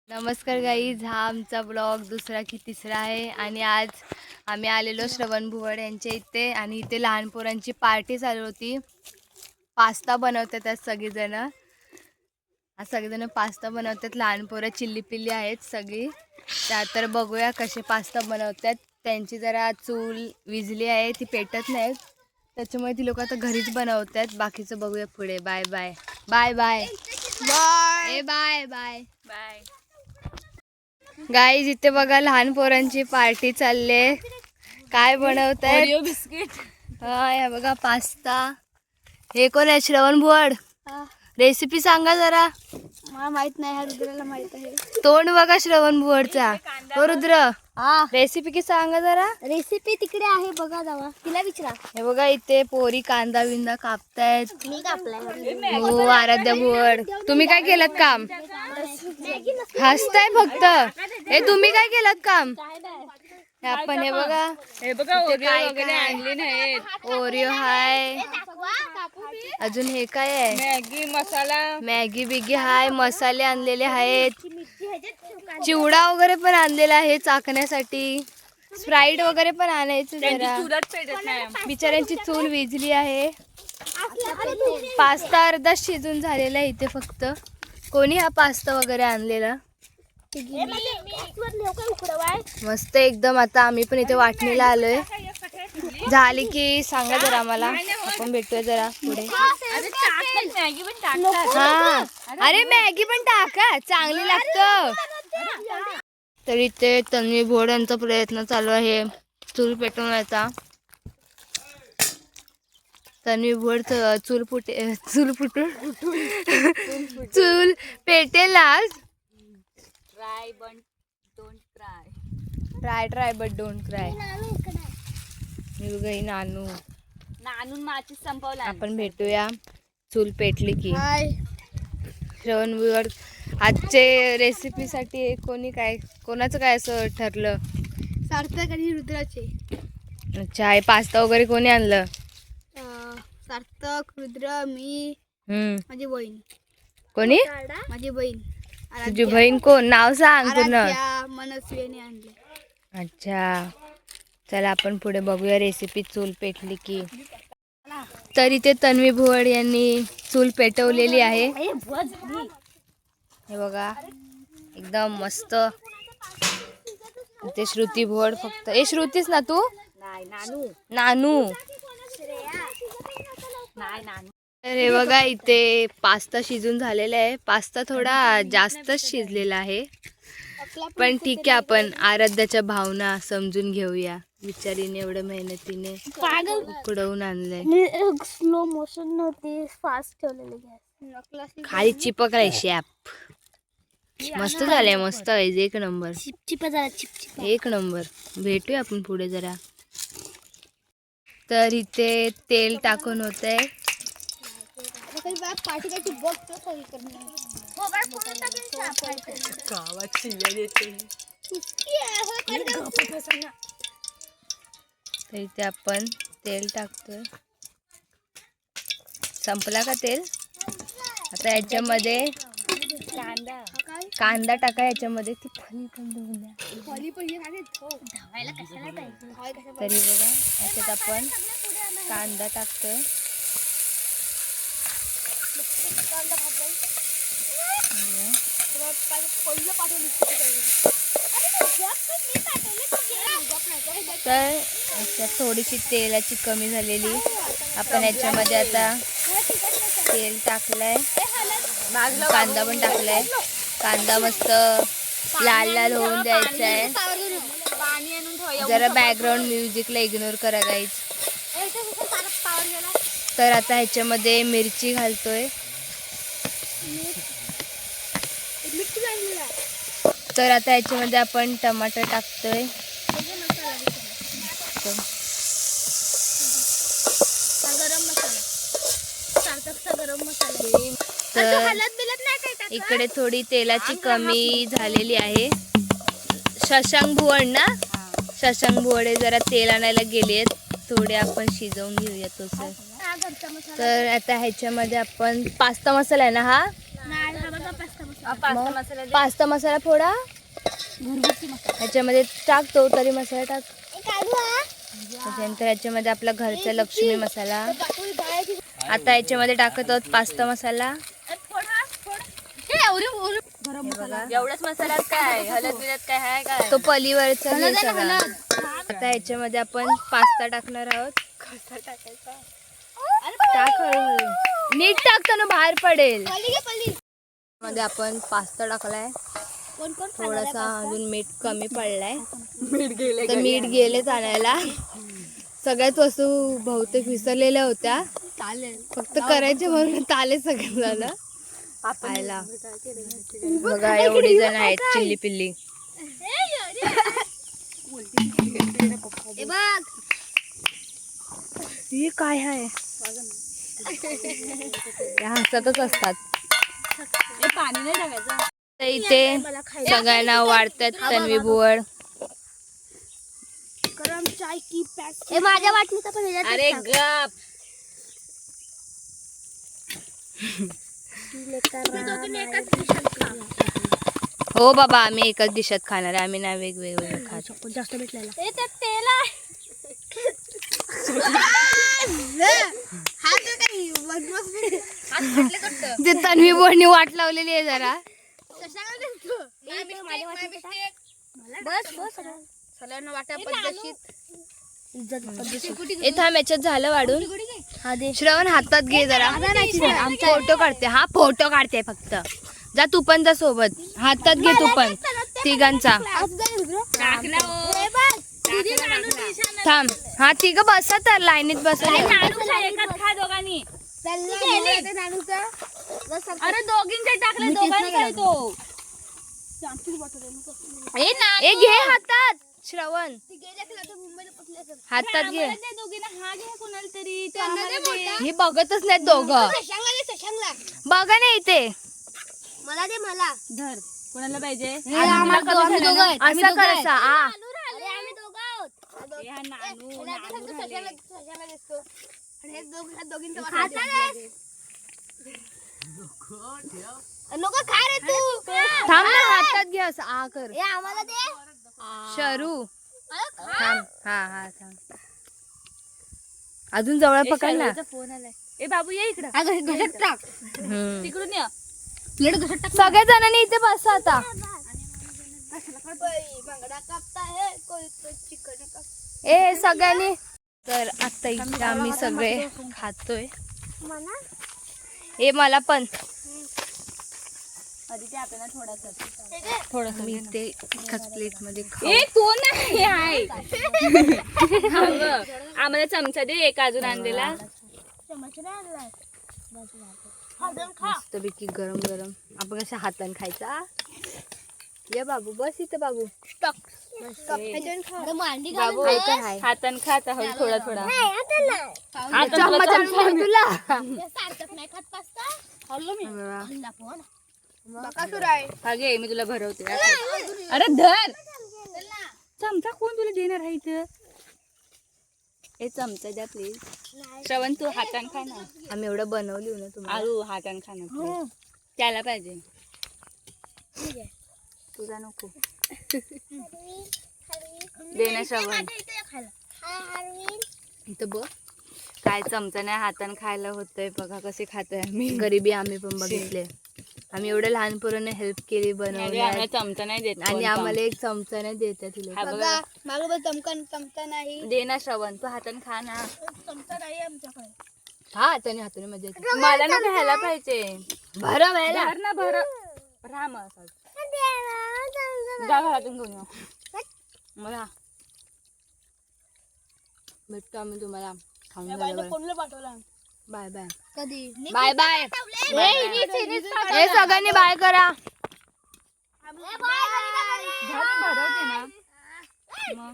नमस्कार गाईज, हा आमचा ब्लॉग दुसरा की तिसरा आहे आणि आज आम्ही आलेलो श्रवण भुवड यांच्या इथे आणि इथे लहान पोरांची पार्टी चालू होती. पास्ता बनवतात आज सगळेजण. आज सगळेजण पास्ता बनवतात. लहान पोरं चिल्ली पिल्ली आहेत सगळी. त्या तर बघूया कसे पास्ता बनवतात. त्यांची जरा चूल विजली आहे, ती पेटत नाहीत, त्याच्यामुळे ती लोक आता घरीच बनवतात. बाकीचं बघूया पुढे. Bye bye bye bye bye bye bye bye. Guys इथे बघा लहान पोरांची पार्टी चालले. काय बनवताय? Oreo biscuit. हा या बघा पास्ता. हे कोण आहे? श्रवण भुवड. रेसिपी सांगा जरा. मला माहित नाही, ह्या रुद्राला माहित आहे. तोंड बघा श्रवण भुवडचा. हो रुद्र, रेसिपी की सांगा जरा. रेसिपी तिकडे आहे बघा, जावा तिला विचारा. हे बघा इथे पोरी कांदा बिंदा कापतायत. मी कापलाय. हो आराध्या भुवड, तुम्ही काय केलं काम? हसताय फक्त. हे तुम्ही काय केलं काम? आपण हे बघा ओरिओ वगैरे आणले नाहीत. ओरिओ हाय, अजून हे काय आहे? मॅगी मसाला, मॅगी बिगी हाय, मसाले आणलेले आहेत. चिवडा वगैरे पण आणलेला आहे चाकण्यासाठी. स्प्राईट वगैरे पण आणायचं जरा. बिचाऱ्यांची चूल विजली आहे. पास्ता अर्धा शिजून झालेला आहे इथे. फक्त कोणी हा पास्ता वगैरे आणलेला. मस्त एकदम. आता आम्ही पण इथे वाटणीला आलोय. झाली की सांगा जरा आम्हाला, आपण भेटूया जरा पुढे. हा अरे मॅगी पण टाका, चांगली लागतं. तर इथे तन्वी भोड यांचा प्रयत्न चालू आहे चूल पेटवण्याचा. तन्वी भोड चूल पेटेल आज. Try but don't cry. नानून माचीस संपवला. आपण भेटूया चूल पेटली की. श्रवण भुवड आजचे रेसिपीसाठी कोणाचं काय असं ठरलं? सार्थक आणि रुद्राचे. अच्छा, हे पास्ता वगैरे कोणी आणलं? सार्थक, रुद्र, मी, माझी बहीण. कोणी? माझी बहीण. तुझी बहीण कोण? नाव सांग पूर्ण. मनस्वीने आणले. अच्छा, चला आपण पुढे बघूया रेसिपी चूल पेटली की. तर इथे तन्वी भुवड यांनी चूल पेटवलेली आहे. हे बघा एकदम मस्त. इथे श्रुती भुवड. फक्त हे श्रुतीच ना तू? नानू. तर हे बघा इथे पास्ता शिजून झालेला आहे. पास्ता थोडा जास्तच शिजलेला आहे, पण ठीक आहे. आपण आराध्याच्या भावना समजून घेऊया. बिचारीने एवढ्या मेहनतीने उकडवून आणलंय. स्लो मोशन नव्हती, फास्ट ठेवलेले गॅस. खाली चिपकलाय शॅप. मस्त झालंय, मस्त आहे. एक नंबर. एक नंबर. भेटूया आपण पुढे जरा. तर इथे तेल टाकून होतंय. तर इथे आपण तेल टाकतोय. संपला का तेल? आता याच्यामध्ये कांदा टाका. याच्यामध्ये ती फली पण धुवून द्या. तरी बघा याच्यात आपण कांदा टाकतोय. तर याच्यात थोडीशी तेलाची कमी झालेली. आपण याच्यामध्ये आता तेल टाकलंय, कांदा पण टाकलाय. कांदा मस्त लाल लाल होऊन द्यायचा आहे. जरा बॅकग्राऊंड म्युझिकला इग्नोर करा गाईज. तर आता ह्याच्यामध्ये मिरची घालतोय. तर आता ह्याच्यामध्ये आपण टमाटर टाकतोय. तर इकडे थोडी तेलाची कमी झालेली आहे. शशांक भुवड ना? शशांक भुवड जरा तेल आणायला गेलेत. थोडे आपण शिजवून घेऊया तसं. तर आता ह्याच्यामध्ये आपण पास्ता मसाला आहे ना, हा पास्ता मसाला दे. पास्ता मसाला फोडा, घरगुती मसाला. ह्याच्यामध्ये टाकतो तरी मसाला टाक. त्याच्यानंतर ह्याच्यामध्ये आपला घरचा लक्ष्मी मसाला. आता याच्यामध्ये टाकत आहोत पास्ता मसाला. गरम मसाला. एवढाच मसाला काय हळद बिलद काय आहे काय? तो पलीवरचा घे सगळा. आता याच्यामध्ये आपण पास्ता टाकणार आहोत. कसा टाकायचा? टाक हळूहळू. नीट टाकतो ना बाहेर पडेल. मध्ये आपण पास्ता टाकलाय. थोडासा अजून मीठ कमी पडलाय. तर मीठ गेलेच आणायला. सगळ्याच वस्तू बहुतेक विसरलेल्या होत्या. फक्त करायचे म्हणून आले सगळे झालं खायला. बघा एवढी जण आहेत चिल्ली पिल्ली. हे काय आहे? त्या हसतच असतात. पाणी नाही टाकायचं. तर इथे सगळ्यांना वाढतात तन्वी बुवड. गरम चाय की पॅक. माझ्या वाटणीचा पण ह्याच्यात अरे टाक. गप. हो बाबा आम्ही एकाच दिशात खाणार आहे. आम्ही नाही वेगवेगळे खात. जास्त भेटलेला. ते तन्वी बुवडनी वाट लावलेली आहे जरा. थांब याच्यात झालं वाढून. श्रवण हातात घे जरा. फोटो काढते. हा फोटो काढते फक्त. जा तू पण जा सोबत. हातात घे तू पण तिघांचा. थांब. हा तिघ बसा तर लाईनीत बसा. खा दोघांनी. अरे दोघींचे टाकले दोघांचा तो. ए घे हातात. श्रवण हातात घे. दोघींना हा घे कोणाला तरी. हे बघतच नाहीत दोघं. बघा नाही इथे. मला दे मला. धर कोणाला पाहिजे? असा करायचा. आ आम्ही दोघं आहोत. हा नानू नानू राहिले. नको खा रे तू. थांब ना हातात घे असं. आ कर हे आम्हाला दे. शरू. थांब. हा हा थांब. अजून जवळ पकड ना. फोन आलाय. ए बाबू ये इकडं. घशात टाक. हम्म. तिकडून ये. प्लेट घशात टाक. सगळ्या जणांनी इथे बसा आता. बांगडा कापताय कोई तो चिकन काप. ए सगळ्यांनी. तर आता इथे आम्ही सगळे खातोय. मला ए मला पण आधी ते आपल्याला थोडासा मी ते एकाच प्लेट मध्ये ए कोण आहे हाय. आम्हाला चमचा दे. एक अजून आणलेला. चमच नाही आणलाय. मस्तपैकी गरम गरम. आपण कशा हाताने खायचा. ये बाबू बस इथे बाबू. मांडी बाबू हे काय आहे? हातान खाता हो थोडा थोडा. चम्मच आणलाय तुला. सारखं नाही खात पास्ता. हल्लो मी. हा घे मी तुला भरवते. अरे धर. चमचा कोण तुला देणार आहे इथं? ए चमचा द्या प्लीज. श्रवण तू हातान खा ना. आम्ही एवढं बनवली ना तुम्हाला. आळू हातान खा ना please. त्याला पाहिजे. तुला नको. दे ना श्रवण. इथं बघ काय चमचा नाही हातान खायला होतंय. बघा कसे खातोय आम्ही. गरिबी आम्ही पण बघितले. आम्ही एवढं लहान पोरांना हेल्प केली बनवण्यात. चमचा नाही देत आणि आम्हाला एक चमचा नाही देतात तिला. हा बघा. माझ्याकडे चमचा नाही. दे ना श्रवण तू हातान खा ना. चमचा नाही आमच्याकडे. हा हाताने हाताने मजा येते. मला ना घ्यायला पाहिजे. भरं व्हायला. भर ना भर. राम असं जा घरातून घेऊन ये. मला भेटतो आम्ही तुम्हाला खाऊन झाल्यावर. कोणला पाठवला? Bye bye. कधी? Bye bye. हे सगळ्यांनी बाय करा. भरवते ना मग.